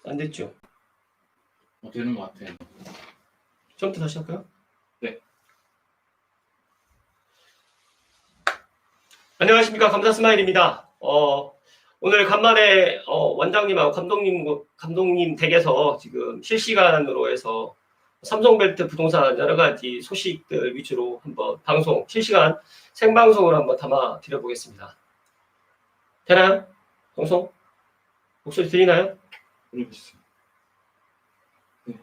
안 됐죠? 되는 것 같아요. 처음부터 다시 할까요? 네. 안녕하십니까. 감사 스마일입니다. 오늘 간만에 원장님하고 감독님 댁에서 지금 실시간으로 해서 삼성벨트 부동산 여러 가지 소식들 위주로 한번 방송, 실시간 생방송을 한번 담아 드려보겠습니다. 되나요? 방송? 목소리 들리나요? 모르겠어요. 네.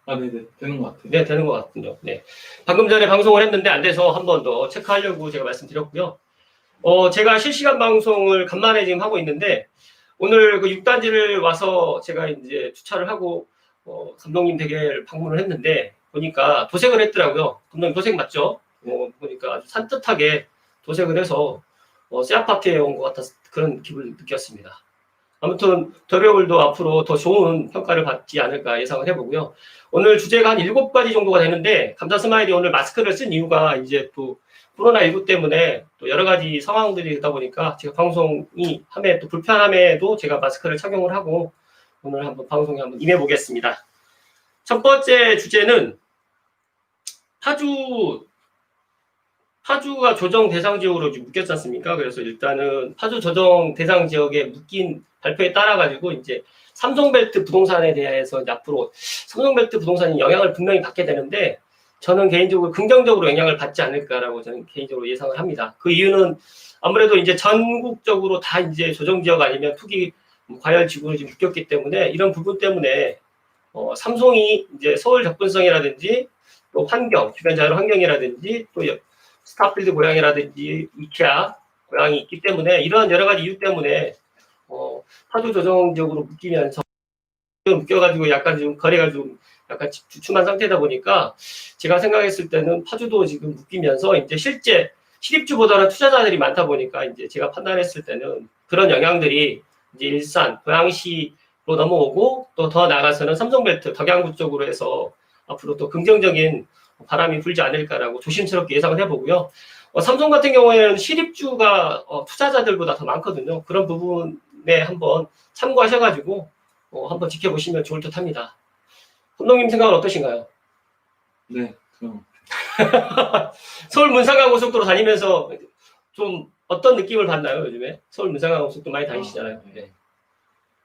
네네. 되는 것 같아요. 네, 되는 것 같군요. 네. 방금 전에 방송을 했는데 안 돼서 한 번 더 체크하려고 제가 말씀드렸고요. 제가 실시간 방송을 간만에 지금 하고 있는데, 오늘 그 6단지를 와서 제가 이제 주차를 하고, 감독님 댁에 방문을 했는데, 보니까 도색을 했더라고요. 감독님 도색 맞죠? 보니까 아주 산뜻하게 도색을 해서, 새 아파트에 온 것 같아서 그런 기분을 느꼈습니다. 아무튼 더베올도 앞으로 더 좋은 평가를 받지 않을까 예상을 해보고요. 오늘 주제가 한 7가지 정도가 되는데, 감사 스마일이 오늘 마스크를 쓴 이유가 이제 또 코로나19 때문에 또 여러 가지 상황들이 되다 보니까 제가 방송이 함에 또 불편함에도 제가 마스크를 착용을 하고 오늘 한번 방송에 한번 임해 보겠습니다. 첫 번째 주제는 파주가 조정 대상 지역으로 묶였지 않습니까? 그래서 일단은 파주 조정 대상 지역에 묶인 발표에 따라 가지고 이제 삼성벨트 부동산에 대해서 이제 앞으로 삼성벨트 부동산이 영향을 분명히 받게 되는데, 저는 개인적으로 긍정적으로 영향을 받지 않을까라고 저는 개인적으로 예상을 합니다. 그 이유는 아무래도 이제 전국적으로 다 이제 조정 지역 아니면 투기 과열 지구로 지금 묶였기 때문에 이런 부분 때문에 삼성이 이제 서울 접근성이라든지 또 환경, 주변 자연 환경이라든지 또 스타필드 고향이라든지 이케아 고향이 있기 때문에 이런 여러 가지 이유 때문에 파주 조정 지역으로 묶이면서 묶여가지고 약간 좀 거래가 좀 약간 주춤한 상태다 보니까 제가 생각했을 때는 파주도 지금 묶이면서 이제 실제 실입주보다는 투자자들이 많다 보니까 이제 제가 판단했을 때는 그런 영향들이 이제 일산, 고양시로 넘어오고 또 더 나가서는 삼성벨트, 덕양구 쪽으로 해서 앞으로 또 긍정적인 바람이 불지 않을까라고 조심스럽게 예상을 해보고요. 삼성 같은 경우에는 실입주가 투자자들보다 더 많거든요. 그런 부분에 한번 참고하셔가지고 한번 지켜보시면 좋을 듯 합니다. 감독님 생각은 어떠신가요? 네, 그럼. 서울 문상강 고속도로 다니면서 좀 어떤 느낌을 받나요, 요즘에? 서울 문상강 고속도로 많이 다니시잖아요. 네.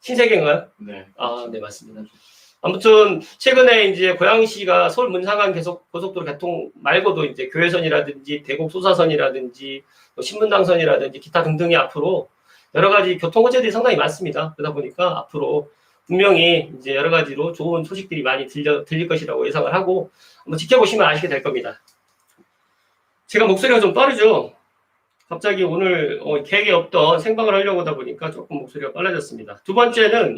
신세계인가요? 네. 아, 네, 맞습니다. 아무튼 최근에 이제 고양시가 서울 문상강 고속도로 개통 말고도 이제 교외선이라든지 대곡 소사선이라든지 신분당선이라든지 기타 등등이 앞으로 여러 가지 교통 호재들이 상당히 많습니다. 그러다 보니까 앞으로 분명히 이제 여러 가지로 좋은 소식들이 많이 들릴 것이라고 예상을 하고 한번 지켜보시면 아시게 될 겁니다. 제가 목소리가 좀 빠르죠? 갑자기 오늘 계획에 없던 생방을 하려고 하다 보니까 조금 목소리가 빨라졌습니다. 두 번째는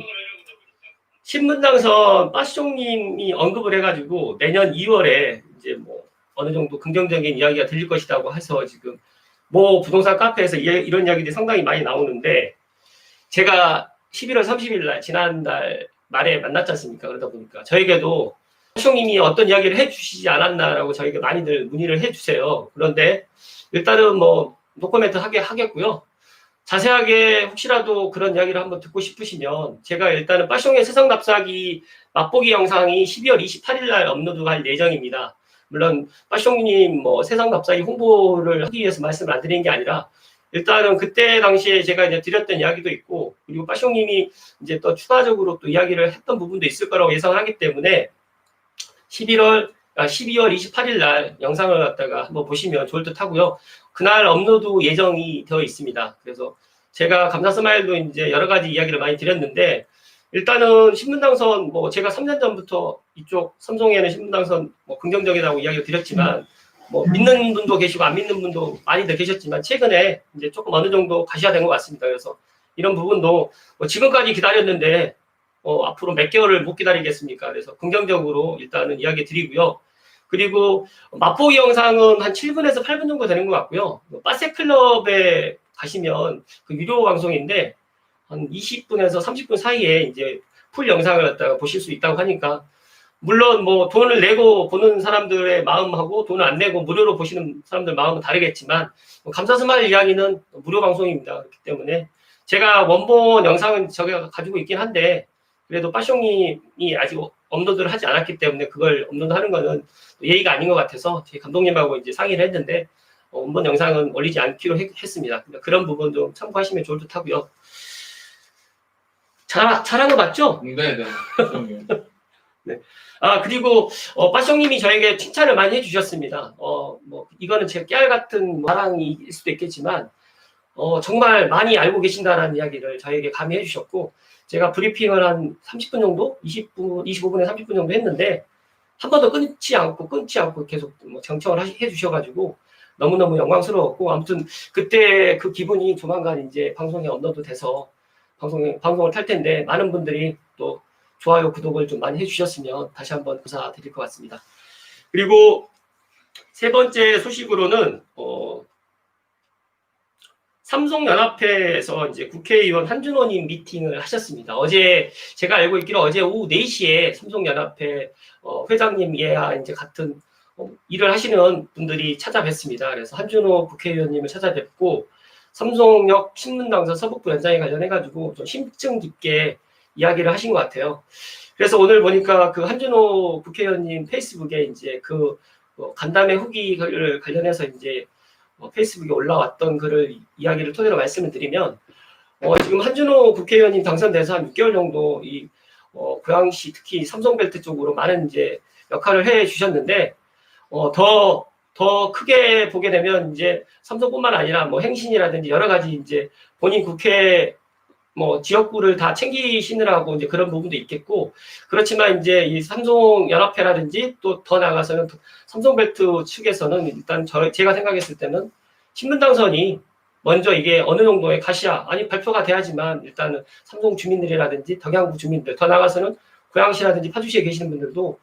신분당선 빠시종님이 언급을 해가지고 내년 2월에 이제 뭐 어느 정도 긍정적인 이야기가 들릴 것이라고 해서 지금 뭐 부동산 카페에서 이런 이야기들이 상당히 많이 나오는데, 제가 11월 30일 날 지난달 말에 만났지 않습니까? 그러다 보니까 저에게도 빠시종님이 어떤 이야기를 해주시지 않았나라고 저에게 많이들 문의를 해주세요. 그런데 일단은 뭐 노코멘트 하겠고요. 자세하게 혹시라도 그런 이야기를 한번 듣고 싶으시면 제가 일단은 빠숑의 세상 납작이 맛보기 영상이 12월 28일 날 업로드할 예정입니다. 물론 빠숑님 뭐 세상 납작이 홍보를 하기 위해서 말씀을 안 드리는 게 아니라 일단은 그때 당시에 제가 이제 드렸던 이야기도 있고, 그리고 빠숑님이 이제 또 추가적으로 또 이야기를 했던 부분도 있을 거라고 예상을 하기 때문에 12월 28일 날 영상을 갖다가 한번 보시면 좋을 듯 하고요. 그날 업로드 예정이 되어 있습니다. 그래서 제가 감사 스마일도 이제 여러 가지 이야기를 많이 드렸는데, 일단은 신분당선 뭐 제가 3년 전부터 이쪽 삼성에는 신분당선 뭐 긍정적이라고 이야기를 드렸지만 뭐 믿는 분도 계시고 안 믿는 분도 많이들 계셨지만 최근에 이제 조금 어느 정도 가시화 된 것 같습니다. 그래서 이런 부분도 뭐 지금까지 기다렸는데 앞으로 몇 개월을 못 기다리겠습니까? 그래서 긍정적으로 일단은 이야기 드리고요. 그리고 맛보기 영상은 한 7분에서 8분 정도 되는 것 같고요. 빠세클럽에 가시면 그 유료 방송인데 한 20분에서 30분 사이에 이제 풀 영상을 갖다가 보실 수 있다고 하니까, 물론 뭐 돈을 내고 보는 사람들의 마음하고 돈을 안 내고 무료로 보시는 사람들 마음은 다르겠지만 감사 스마일 이야기는 무료 방송입니다. 그렇기 때문에 제가 원본 영상은 제가 가지고 있긴 한데 그래도 빠숑님이 아직 업로드를 하지 않았기 때문에 그걸 업로드하는 거는 예의가 아닌 것 같아서 제 감독님하고 이제 상의를 했는데 원본 영상은 올리지 않기로 했습니다. 그런 부분 좀 참고하시면 좋을 듯 하고요. 잘한 거 맞죠? 네네. 그럼요. 네. 아, 그리고, 빠숑님이 저에게 칭찬을 많이 해주셨습니다. 뭐, 이거는 제 깨알 같은 자랑일 수도 있겠지만, 정말 많이 알고 계신다라는 이야기를 저에게 감히 해주셨고, 제가 브리핑을 한 30분 정도? 20분, 25분에 30분 정도 했는데, 한 번도 끊지 않고 계속 뭐 정청을 해주셔가지고, 너무너무 영광스러웠고, 아무튼, 그때 그 기분이 조만간 이제 방송에 업로드 돼서, 방송을 탈 텐데, 많은 분들이 또 좋아요, 구독을 좀 많이 해주셨으면 다시 한번 감사드릴 것 같습니다. 그리고 세 번째 소식으로는, 삼성연합회에서 이제 국회의원 한준호님 미팅을 하셨습니다. 어제 제가 알고 있기로 어제 오후 4시에 삼성연합회 회장님이야 이제 같은 일을 하시는 분들이 찾아뵀습니다. 그래서 한준호 국회의원님을 찾아뵙고 삼성역 신문당사 서북부 연장에 관련해가지고 좀 심층 깊게 이야기를 하신 것 같아요. 그래서 오늘 보니까 그 한준호 국회의원님 페이스북에 이제 그 간담회 후기를 관련해서 이제 페이스북에 올라왔던 글을 이야기를 토대로 말씀을 드리면 지금 한준호 국회의원님 당선돼서 한 6개월 정도 이 고양시 특히 삼성벨트 쪽으로 많은 이제 역할을 해 주셨는데 더 크게 보게 되면 이제 삼성뿐만 아니라 뭐 행신이라든지 여러 가지 이제 본인 국회 뭐 지역구를 다 챙기시느라고 이제 그런 부분도 있겠고 그렇지만 이제 이 삼성연합회라든지 또 더 나아가서는 삼성벨트 측에서는 일단 제가 생각했을 때는 신분당선이 먼저 이게 어느 정도의 가시야 아니 발표가 돼야지만 일단은 삼성 주민들이라든지 덕양구 주민들 더 나아가서는 고양시라든지 파주시에 계시는 분들도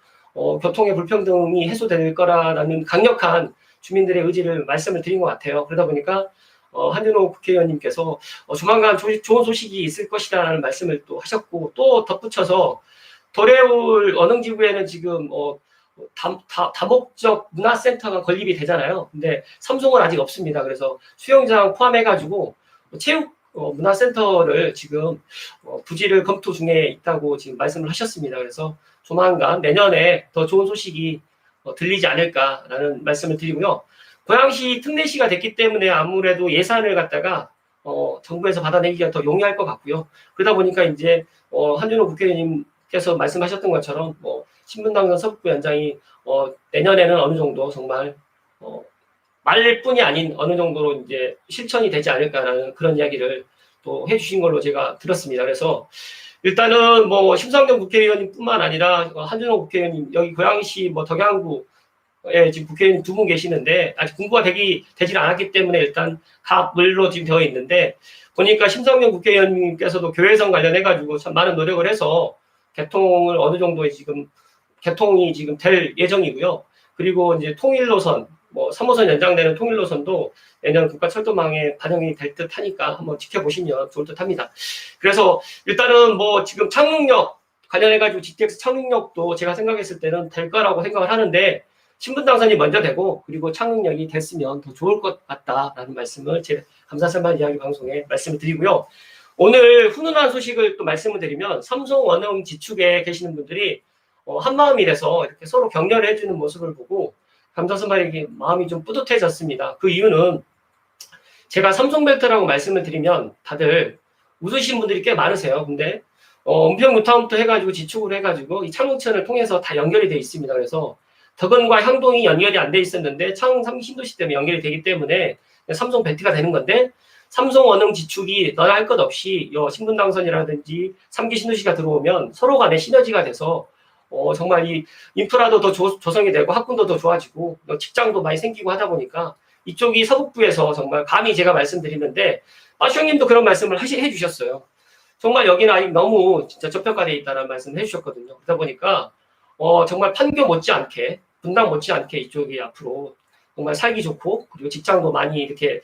교통의 불평등이 해소될 거라는 강력한 주민들의 의지를 말씀을 드린 것 같아요. 그러다 보니까 한준호 국회의원님께서 조만간 좋은 소식이 있을 것이다라는 말씀을 또 하셨고 또 덧붙여서 도래울 언흥지구에는 지금 다목적 문화센터가 건립이 되잖아요. 근데 삼성은 아직 없습니다. 그래서 수영장 포함해가지고 체육 문화센터를 지금 부지를 검토 중에 있다고 지금 말씀을 하셨습니다. 그래서 조만간 내년에 더 좋은 소식이 들리지 않을까라는 말씀을 드리고요. 고양시 특례시가 됐기 때문에 아무래도 예산을 갖다가 정부에서 받아내기가 더 용이할 것 같고요. 그러다 보니까 이제 한준호 국회의원님께서 말씀하셨던 것처럼 신분당선 서북부 연장이 내년에는 어느 정도 정말 말뿐이 아닌 어느 정도로 이제 실천이 되지 않을까라는 그런 이야기를 또 해주신 걸로 제가 들었습니다. 그래서 일단은 뭐 심상정 국회의원님뿐만 아니라 한준호 국회의원님 여기 고양시 덕양구에 지금 국회의원 2분 계시는데 아직 공부가 되질 않았기 때문에 일단 갑을로 지금 되어 있는데 보니까 심상정 국회의원님께서도 교회선 관련해가지고 참 많은 노력을 해서 개통을 어느 정도 지금 개통이 지금 될 예정이고요. 그리고 이제 통일노선, 3호선 연장되는 통일노선도 내년 국가철도망에 반영이 될 듯 하니까 한번 지켜보시면 좋을 듯 합니다. 그래서 일단은 지금 창릉역 관련해가지고 GTX 창릉역도 제가 생각했을 때는 될 거라고 생각을 하는데 신분당선이 먼저 되고 그리고 창릉역이 됐으면 더 좋을 것 같다라는 말씀을 제 감사설만 이야기 방송에 말씀을 드리고요. 오늘 훈훈한 소식을 또 말씀을 드리면 삼성 원흥 지축에 계시는 분들이 한마음이 돼서 이렇게 서로 격려를 해주는 모습을 보고 감사선발에게 마음이 좀 뿌듯해졌습니다. 그 이유는 제가 삼성벨트라고 말씀을 드리면 다들 웃으신 분들이 꽤 많으세요. 근데 은평 유타운부터 해가지고 지축으로 해가지고 이 창릉천을 통해서 다 연결이 돼 있습니다. 그래서 덕은과 향동이 연결이 안 돼 있었는데 창릉 신도시 때문에 연결이 되기 때문에 삼성벨트가 되는 건데 삼성 원흥 지축이 너나 할 것 없이 신분당선이라든지 3기 신도시가 들어오면 서로 간에 시너지가 돼서 정말 이 인프라도 더 조성이 되고 학군도 더 좋아지고 직장도 많이 생기고 하다 보니까 이쪽이 서북부에서 정말 감히 제가 말씀드리는데 빠숑님도 그런 말씀을 해주셨어요. 정말 여기는 아직 너무 진짜 저평가되어 있다는 말씀을 해주셨거든요. 그러다 보니까 정말 판교 못지않게 분당 못지않게 이쪽이 앞으로 정말 살기 좋고 그리고 직장도 많이 이렇게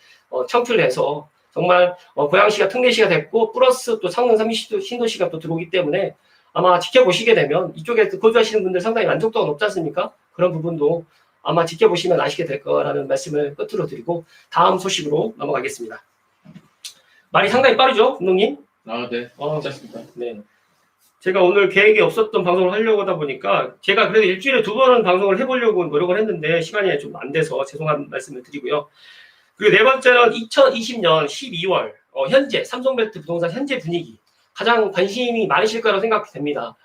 창출해서 정말 고양시가 특례시가 됐고 플러스 또 창릉 3기 신도시가 또 들어오기 때문에 아마 지켜보시게 되면 이쪽에 거주하시는 분들 상당히 만족도가 높지 않습니까? 그런 부분도 아마 지켜보시면 아시게 될 거라는 말씀을 끝으로 드리고 다음 소식으로 넘어가겠습니다. 말이 상당히 빠르죠, 감독님? 네. 괜찮습니다. 네. 제가 오늘 계획이 없었던 방송을 하려고 하다 보니까 제가 그래도 일주일에 2번은 방송을 해보려고 노력을 했는데 시간이 좀 안 돼서 죄송한 말씀을 드리고요. 그리고 네 번째는 2020년 12월 현재 삼성벨트 부동산 현재 분위기 가장 관심이 많으실 거라고 생각이 됩니다.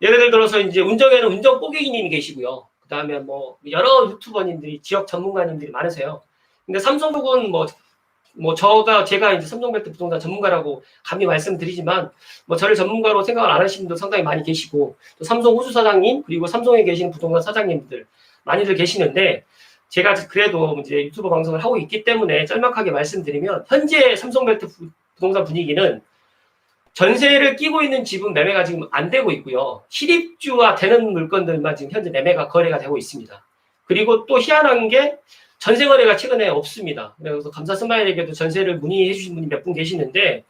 예를 들어서 이제 운정에는 운정 꼬개기님이 계시고요. 그 다음에 뭐 여러 유튜버님들이 지역 전문가님들이 많으세요. 근데 삼성국은 제가 이제 삼성벨트 부동산 전문가라고 감히 말씀드리지만 저를 전문가로 생각을 안 하시는 분들 상당히 많이 계시고 또 삼성 호수 사장님 그리고 삼성에 계시는 부동산 사장님들 많이들 계시는데 제가 그래도 이제 유튜브 방송을 하고 있기 때문에 짤막하게 말씀드리면 현재 삼성벨트 부동산 분위기는 전세를 끼고 있는 집은 매매가 지금 안 되고 있고요. 실입주와 되는 물건들만 지금 현재 매매가 거래가 되고 있습니다. 그리고 또 희한한 게 전세 거래가 최근에 없습니다. 그래서 감사 스마일에게도 전세를 문의해 주신 분이 몇 분 계시는데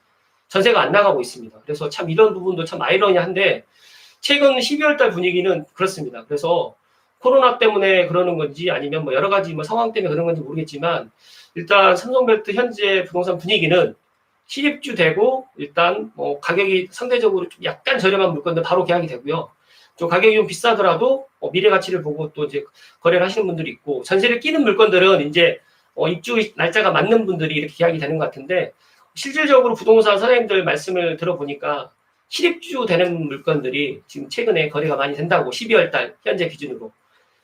전세가 안 나가고 있습니다. 그래서 참 이런 부분도 참 아이러니한데 최근 12월 달 분위기는 그렇습니다. 그래서 코로나 때문에 그러는 건지 아니면 여러 가지 상황 때문에 그런 건지 모르겠지만 일단 삼성벨트 현재 부동산 분위기는 실입주 되고 일단 가격이 상대적으로 좀 약간 저렴한 물건들 바로 계약이 되고요. 좀 가격이 좀 비싸더라도 미래 가치를 보고 또 이제 거래를 하시는 분들이 있고 전세를 끼는 물건들은 이제 입주 날짜가 맞는 분들이 이렇게 계약이 되는 것 같은데 실질적으로 부동산 사장님들 말씀을 들어보니까 실입주 되는 물건들이 지금 최근에 거래가 많이 된다고 12월 달 현재 기준으로.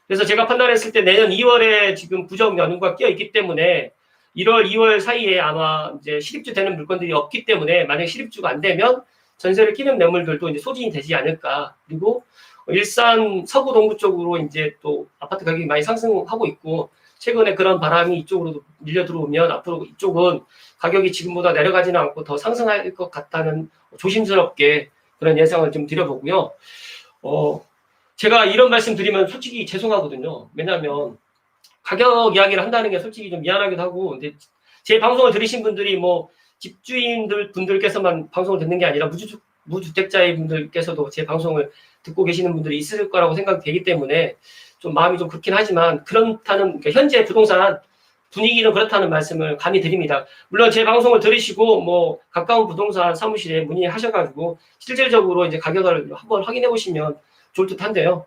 그래서 제가 판단했을 때 내년 2월에 지금 부정 연휴가 끼어 있기 때문에 1월, 2월 사이에 아마 이제 실입주 되는 물건들이 없기 때문에 만약에 실입주가 안 되면 전세를 끼는 매물들도 이제 소진이 되지 않을까. 그리고 일산 서구 동구 쪽으로 이제 또 아파트 가격이 많이 상승하고 있고 최근에 그런 바람이 이쪽으로 밀려 들어오면 앞으로 이쪽은 가격이 지금보다 내려가지는 않고 더 상승할 것 같다는 조심스럽게 그런 예상을 좀 드려보고요. 제가 이런 말씀 드리면 솔직히 죄송하거든요. 왜냐하면 가격 이야기를 한다는 게 솔직히 좀 미안하기도 하고, 근데 제 방송을 들으신 분들이 분들께서만 방송을 듣는 게 아니라 무주택자의 분들께서도 제 방송을 듣고 계시는 분들이 있을 거라고 생각이 되기 때문에 좀 마음이 좀 그렇긴 하지만 그러니까 현재 부동산 분위기는 그렇다는 말씀을 감히 드립니다. 물론 제 방송을 들으시고 가까운 부동산 사무실에 문의하셔가지고 실질적으로 이제 가격을 한번 확인해 보시면 좋을 듯한데요.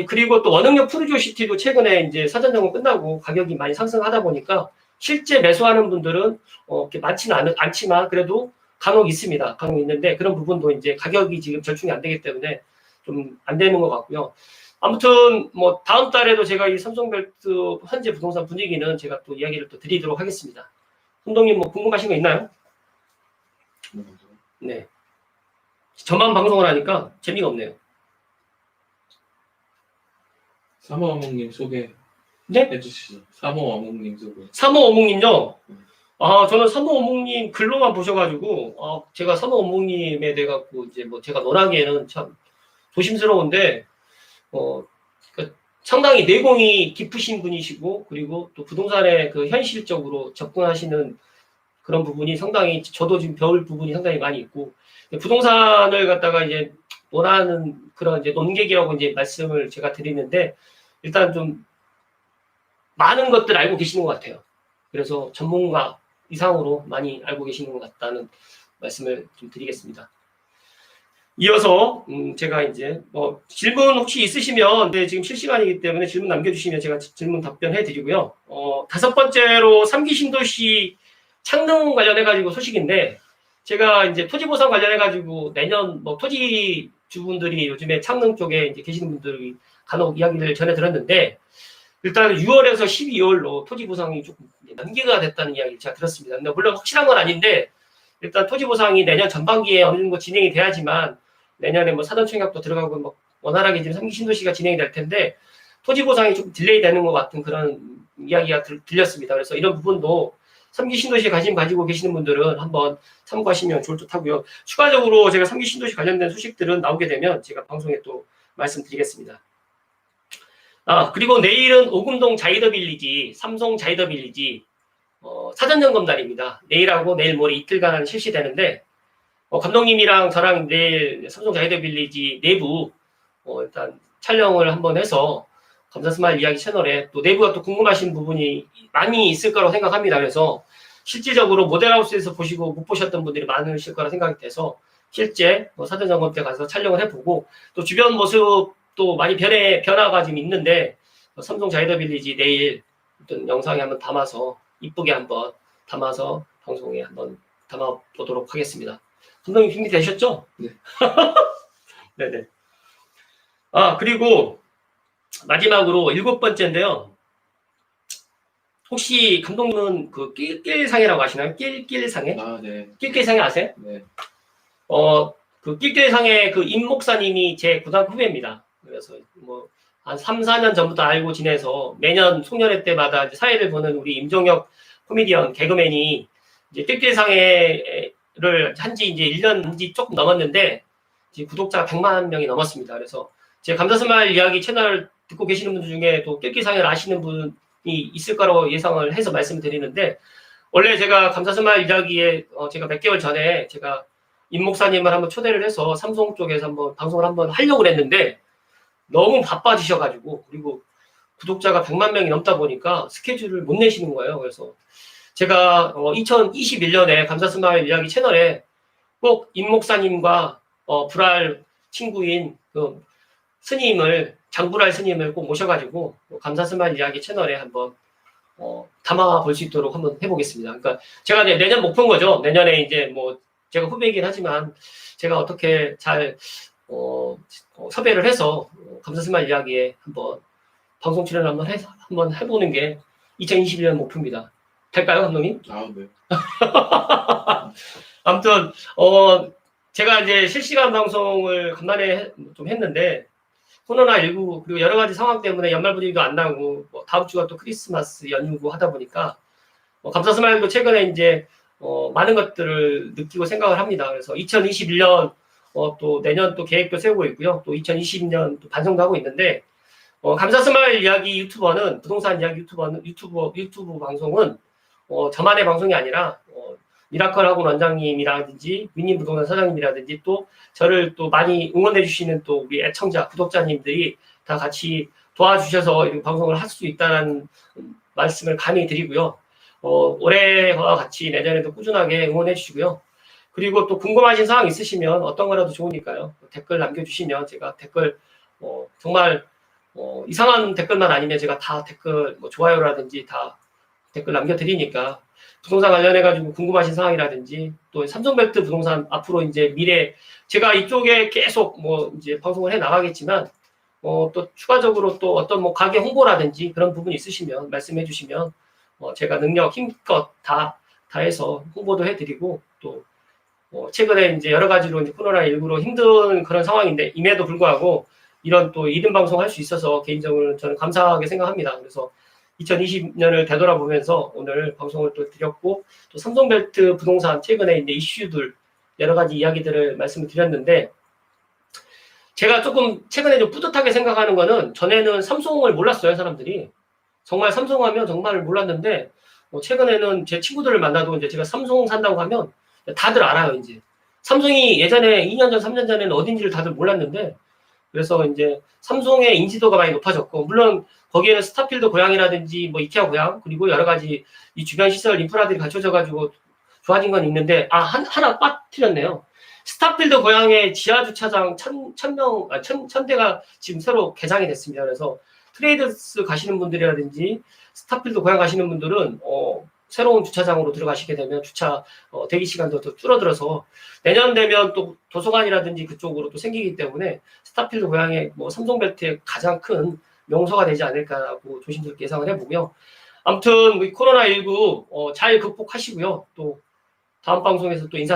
그리고 또 원흥역 푸르지오시티도 최근에 이제 사전 점검 끝나고 가격이 많이 상승하다 보니까 실제 매수하는 분들은 이렇게 많지는 않지만 그래도 간혹 있습니다. 간혹 있는데 그런 부분도 이제 가격이 지금 절충이 안 되기 때문에 좀 안 되는 것 같고요. 아무튼 다음 달에도 제가 이 삼성벨트 현재 부동산 분위기는 제가 또 이야기를 또 드리도록 하겠습니다. 손동님 궁금하신 거 있나요? 네. 저만 방송을 하니까 재미가 없네요. 사모어묵님 소개 네? 해주시죠. 사모어묵님 소개. 사모어묵님요? 저는 사모어묵님 글로만 보셔가지고, 제가 사모어묵님에 대해 갖고, 이제 제가 논하기에는 참 조심스러운데, 그러니까 상당히 내공이 깊으신 분이시고, 그리고 또 부동산에 그 현실적으로 접근하시는 그런 부분이 상당히, 저도 지금 배울 부분이 상당히 많이 있고, 부동산을 갖다가 이제 논하는 그런 이제 논객이라고 이제 말씀을 제가 드리는데, 일단 좀 많은 것들 알고 계시는 것 같아요. 그래서 전문가 이상으로 많이 알고 계시는 것 같다는 말씀을 좀 드리겠습니다. 이어서 제가 이제 질문 혹시 있으시면 지금 실시간이기 때문에 질문 남겨주시면 제가 질문 답변해 드리고요. 다섯 번째로 3기 신도시 창릉 관련해 가지고 소식인데 제가 이제 토지 보상 관련해 가지고 내년 토지 주분들이 요즘에 창릉 쪽에 이제 계시는 분들이 간혹 이야기를 전해 들었는데 일단 6월에서 12월로 토지 보상이 조금 연기가 됐다는 이야기를 제가 들었습니다. 근데 물론 확실한 건 아닌데 일단 토지 보상이 내년 전반기에 어느 정도 진행이 돼야지만 내년에 사전 청약도 들어가고 원활하게 지금 3기 신도시가 진행이 될 텐데 토지 보상이 좀 딜레이 되는 것 같은 그런 이야기가 들렸습니다. 그래서 이런 부분도 3기 신도시에 관심 가지고 계시는 분들은 한번 참고하시면 좋을 듯 하고요. 추가적으로 제가 3기 신도시 관련된 소식들은 나오게 되면 제가 방송에 또 말씀드리겠습니다. 그리고 내일은 오금동 자이더빌리지, 삼성 자이더빌리지 사전 점검 날입니다. 내일하고 내일 모레 이틀간 실시되는데 감독님이랑 저랑 내일 삼성 자이더빌리지 내부 일단 촬영을 한번 해서 감사스마일 이야기 채널에 또 내부가 또 궁금하신 부분이 많이 있을 거라고 생각합니다. 그래서 실질적으로 모델하우스에서 보시고 못 보셨던 분들이 많으실 거라 생각이 돼서 실제 사전 점검 때 가서 촬영을 해보고 또 주변 모습도 많이 변화가 좀 있는데 삼성 자이더 빌리지 내일 어떤 영상에 한번 담아서 이쁘게 한번 담아서 방송에 한번 담아 보도록 하겠습니다. 감독님 준비되셨죠? 네. 네네. 아 그리고 마지막으로 7번째인데요. 혹시 감독님은 그 낄낄상해라고 아시나요? 낄낄상해? 아, 네. 낄낄상해 아세요? 네. 그 낄낄상해 그 임 목사님이 제 고등학교 후배입니다. 그래서 뭐 한 3, 4년 전부터 알고 지내서 매년 송년회 때마다 이제 사회를 보는 우리 임종혁 코미디언 개그맨이 이제 낄낄상해를 한지 이제 1년 한지 조금 넘었는데 이제 구독자가 100만 명이 넘었습니다. 그래서 제 감사스마일 이야기 채널 듣고 계시는 분들 중에 또 낄낄상해를 아시는 분이 있을 거라고 예상을 해서 말씀을 드리는데 원래 제가 감사스마일 이야기에 제가 몇 개월 전에 제가 임 목사님을 한번 초대를 해서 삼성 쪽에서 한번 방송을 한번 하려고 했는데 너무 바빠지셔가지고 그리고 구독자가 100만 명이 넘다 보니까 스케줄을 못 내시는 거예요. 그래서 제가 2021년에 감사스마일 이야기 채널에 꼭 임 목사님과 불알 친구인 그 스님을 장불알 스님을 꼭 모셔가지고 감사스마일 이야기 채널에 한번 담아 볼 수 있도록 한번 해보겠습니다. 그러니까 제가 내년 목표인 거죠. 내년에 이제 뭐 제가 후배이긴 하지만 제가 어떻게 잘 섭외를 해서 감사스마일 이야기에 한번 방송 출연을 한번 해보는 게 2021년 목표입니다. 될까요, 감독님? 아, 네. 아무튼 제가 이제 실시간 방송을 간만에 좀 했는데 코로나19 그리고 여러 가지 상황 때문에 연말 분위기도 안 나고 뭐 다음 주가 또 크리스마스 연휴고 하다 보니까 감사스마일도 최근에 이제 많은 것들을 느끼고 생각을 합니다. 그래서 2021년 또 내년 또 계획도 세우고 있고요. 또 2020년 또 반성도 하고 있는데 감사스마일 이야기 유튜버는 부동산 이야기 유튜브 방송은 저만의 방송이 아니라 미라클 학원 원장님이라든지 윈님 부동산 사장님이라든지 또 저를 또 많이 응원해 주시는 또 우리 애청자 구독자님들이 다 같이 도와주셔서 이 방송을 할 수 있다는 말씀을 감히 드리고요. 올해와 같이 내년에도 꾸준하게 응원해 주시고요. 그리고 또 궁금하신 사항 있으시면 어떤 거라도 좋으니까요. 댓글 남겨주시면 제가 댓글 정말 이상한 댓글만 아니면 제가 다 댓글 좋아요라든지 다 댓글 남겨드리니까 부동산 관련해가지고 궁금하신 사항이라든지 또 삼성벨트 부동산 앞으로 이제 미래 제가 이쪽에 계속 뭐 이제 방송을 해 나가겠지만 또 추가적으로 또 어떤 뭐 가게 홍보라든지 그런 부분이 있으시면 말씀해 주시면 제가 능력 힘껏 다해서 홍보도 해드리고 또 최근에 이제 여러 가지로 이제 코로나19로 힘든 그런 상황인데 임에도 불구하고 이런 또 이른 방송 할 수 있어서 개인적으로 저는 감사하게 생각합니다. 그래서 2020년을 되돌아보면서 오늘 방송을 또 드렸고 또 삼성벨트 부동산 최근에 이제 이슈들 여러 가지 이야기들을 말씀을 드렸는데 제가 조금 최근에 좀 뿌듯하게 생각하는 거는 전에는 삼성을 몰랐어요 사람들이 정말 삼성하면 정말 몰랐는데 최근에는 제 친구들을 만나도 이제 제가 삼성 산다고 하면 다들 알아요 이제 삼성이 예전에 2년 전 3년 전에는 어딘지를 다들 몰랐는데 그래서 이제 삼성의 인지도가 많이 높아졌고 물론 거기에는 스타필드 고향이라든지 뭐 이케아 고향 그리고 여러 가지 이 주변 시설 인프라들이 갖춰져 가지고 좋아진 건 있는데 하나 빠뜨렸네요. 스타필드 고향의 지하 주차장 1000대가 지금 새로 개장이 됐습니다. 그래서 트레이더스 가시는 분들이라든지 스타필드 고향 가시는 분들은 새로운 주차장으로 들어가시게 되면 주차 대기 시간도 더 줄어들어서 내년 되면 또 도서관이라든지 그쪽으로 또 생기기 때문에 스타필드 고향의 뭐 삼성벨트의 가장 큰 명소가 되지 않을까라고 조심스럽게 예상을 해보고요. 아무튼 우리 코로나19 잘 극복하시고요. 또 다음 방송에서 또 인사